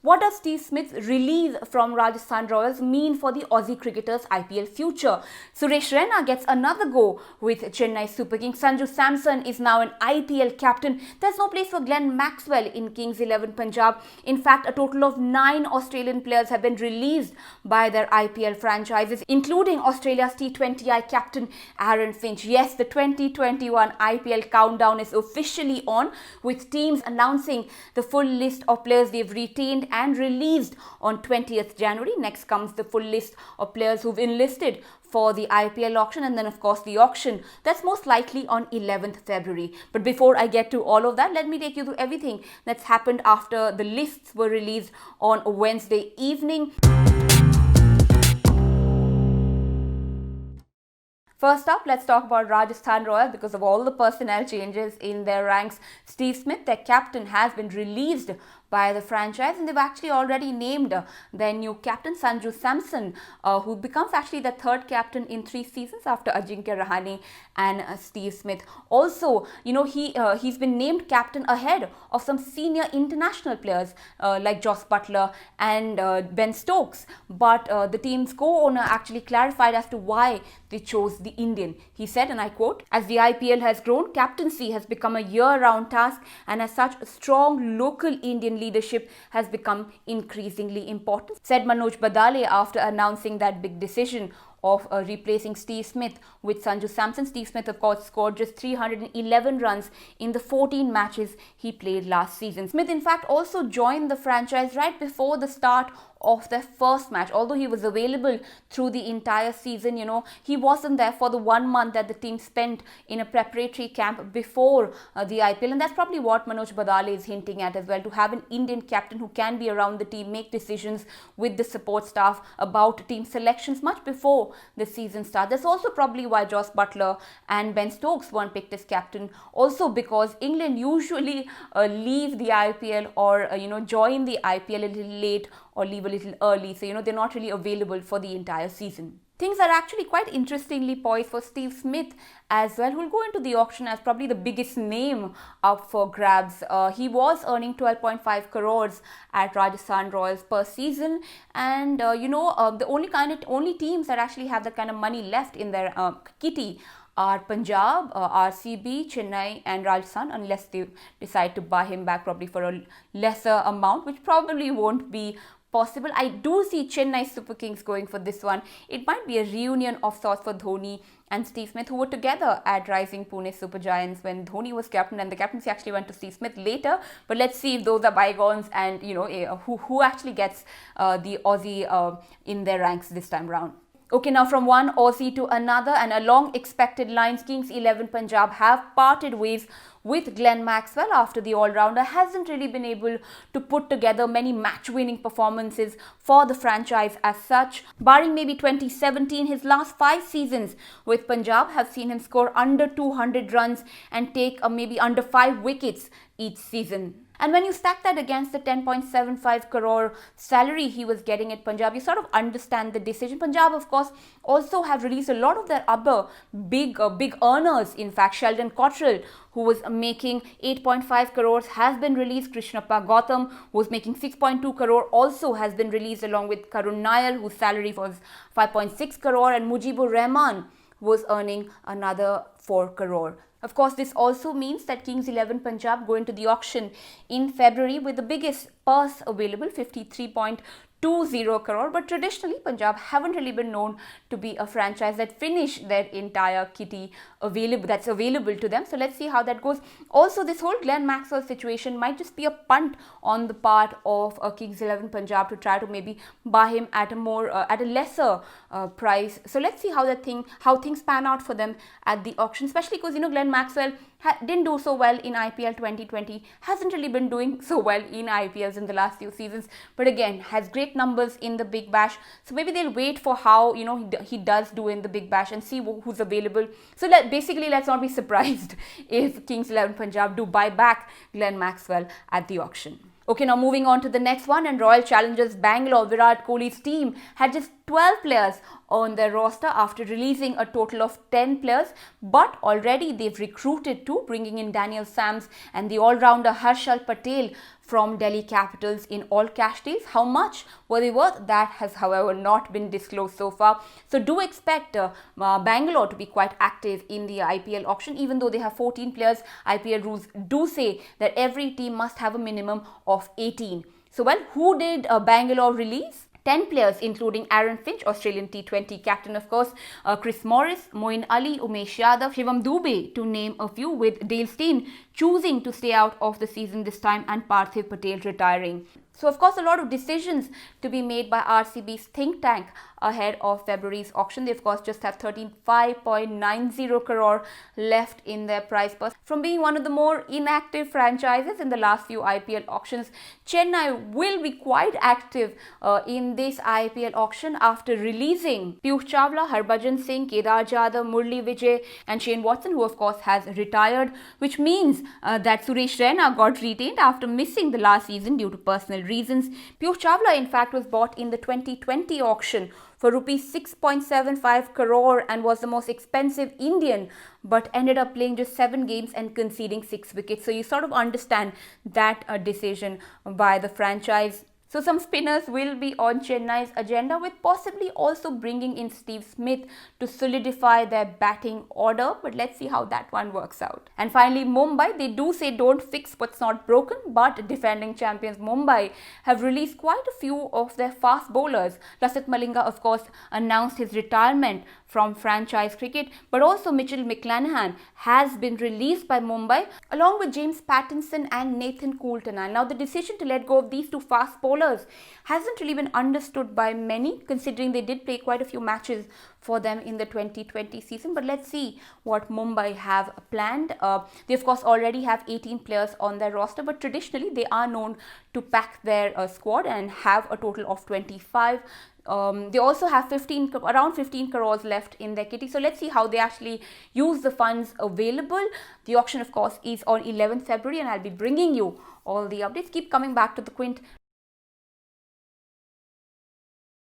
What does Steve Smith's release from Rajasthan Royals mean for the Aussie cricketers' IPL future? Suresh Raina gets another go with Chennai Super Kings. Sanju Samson is now an IPL captain. There's no place for Glenn Maxwell in Kings 11 Punjab. In fact, a total of 9 Australian players have been released by their IPL franchises, including Australia's T20I captain Aaron Finch. Yes, the 2021 IPL countdown is officially on, with teams announcing the full list of players they've retained and released on 20th January. Next comes the full list of players who've enlisted for the IPL auction, and then of course the auction that's most likely on 11th February. But before I get to all of that, let me take you through everything that's happened after the lists were released on Wednesday evening. First up, let's talk about Rajasthan Royals. Because of all the personnel changes in their ranks, Steve Smith, their captain, has been released by the franchise, and they've actually already named their new captain, Sanju Samson, who becomes actually the third captain in 3 seasons after Ajinkya Rahane and Steve Smith. Also, he's been named captain ahead of some senior international players like Jos Buttler and Ben Stokes. But the team's co-owner actually clarified as to why they chose the Indian. He said, and I quote, "As the IPL has grown, captaincy has become a year-round task, and as such, strong local Indian leadership has become increasingly important," said Manoj Badale after announcing that big decision of replacing Steve Smith with Sanju Samson. Steve Smith, of course, scored just 311 runs in the 14 matches he played last season. Smith, in fact, also joined the franchise right before the start of their first match. Although he was available through the entire season, he wasn't there for the 1 month that the team spent in a preparatory camp before the IPL. And that's probably what Manoj Badale is hinting at as well, to have an Indian captain who can be around the team, make decisions with the support staff about team selections much before the season starts. That's also probably why Jos Buttler and Ben Stokes weren't picked as captain. Also because England usually leave the IPL or join the IPL a little late or leave a little early. So, they're not really available for the entire season. Things are actually quite interestingly poised for Steve Smith as well, who will go into the auction as probably the biggest name up for grabs. He was earning 12.5 crores at Rajasthan Royals per season, and the only teams that actually have that kind of money left in their kitty are Punjab, RCB, Chennai and Rajasthan, unless they decide to buy him back probably for a lesser amount, which probably won't be possible. I do see Chennai Super Kings going for this one. It might be a reunion of sorts for Dhoni and Steve Smith, who were together at Rising Pune Super Giants when Dhoni was captain, and the captaincy actually went to Steve Smith later. But let's see if those are bygones, and who actually gets the Aussie in their ranks this time round. Okay, now from one Aussie to another, and a long-expected Lions, Kings 11 Punjab have parted ways with Glenn Maxwell after the all-rounder hasn't really been able to put together many match-winning performances for the franchise as such. Barring maybe 2017, his last 5 seasons with Punjab have seen him score under 200 runs and take maybe under 5 wickets each season. And when you stack that against the 10.75 crore salary he was getting at Punjab, you sort of understand the decision. Punjab, of course, also have released a lot of their other big earners. In fact, Sheldon Cottrell, who was making 8.5 crores, has been released. Krishnappa Gautam, who was making 6.2 crore, also has been released, along with Karun Nair, whose salary was 5.6 crore, and Mujibur Rahman was earning another 4 crore. Of course, this also means that Kings 11 Punjab go into the auction in February with the biggest purse available, 53.20 crore. But traditionally, Punjab haven't really been known to be a franchise that finish their entire kitty available to them. So let's see how that goes. Also, this whole Glenn Maxwell situation might just be a punt on the part of Kings 11 Punjab to try to maybe buy him at a lesser price. So let's see how things pan out for them at the auction, especially because Glenn Maxwell didn't do so well in IPL 2020, hasn't really been doing so well in IPLs in the last few seasons, but again has great numbers in the Big Bash. So maybe they'll wait for how he does do in the Big Bash and see who's available. So let's not be surprised if Kings 11 Punjab do buy back Glenn Maxwell at the auction. Okay, now moving on to the next one, and Royal Challengers Bangalore, Virat Kohli's team had just 12 players on their roster after releasing a total of 10 players, but already they've recruited 2, bringing in Daniel Sams and the all-rounder Harshal Patel from Delhi Capitals in all cash deals. How much were they worth? That has, however, not been disclosed so far. So do expect Bangalore to be quite active in the IPL auction. Even though they have 14 players, IPL rules do say that every team must have a minimum of 18. So, well, who did Bangalore release? 10 players, including Aaron Finch, Australian T20 captain, of course, Chris Morris, Moeen Ali, Umesh Yadav, Shivam Dube, to name a few, with Dale Steyn choosing to stay out of the season this time and Parthiv Patel retiring. So, of course, a lot of decisions to be made by RCB's think tank ahead of February's auction. They, of course, just have 35.90 crore left in their prize purse. From being one of the more inactive franchises in the last few IPL auctions, Chennai will be quite active in this IPL auction after releasing Piyush Chawla, Harbhajan Singh, Kedar Jadhav, Murli Vijay and Shane Watson, who, of course, has retired, which means that Suresh Raina got retained after missing the last season due to personal reasons. Piyush Chawla, in fact, was bought in the 2020 auction for rupees 6.75 crore and was the most expensive Indian, but ended up playing just 7 games and conceding 6 wickets. So you sort of understand that decision by the franchise. So some spinners will be on Chennai's agenda, with possibly also bringing in Steve Smith to solidify their batting order. But let's see how that one works out. And finally, Mumbai, they do say don't fix what's not broken, but defending champions Mumbai have released quite a few of their fast bowlers. Lasith Malinga, of course, announced his retirement from franchise cricket, but also Mitchell McClenaghan has been released by Mumbai, along with James Pattinson and Nathan Coulter. Now, the decision to let go of these two fast bowlers hasn't really been understood by many, considering they did play quite a few matches for them in the 2020 season. But let's see what Mumbai have planned. They, of course, already have 18 players on their roster, but traditionally they are known to pack their squad and have a total of 25. They also have around 15 crores left in their kitty. So let's see how they actually use the funds available. The auction, of course, is on 11th February, and I'll be bringing you all the updates. Keep coming back to The Quint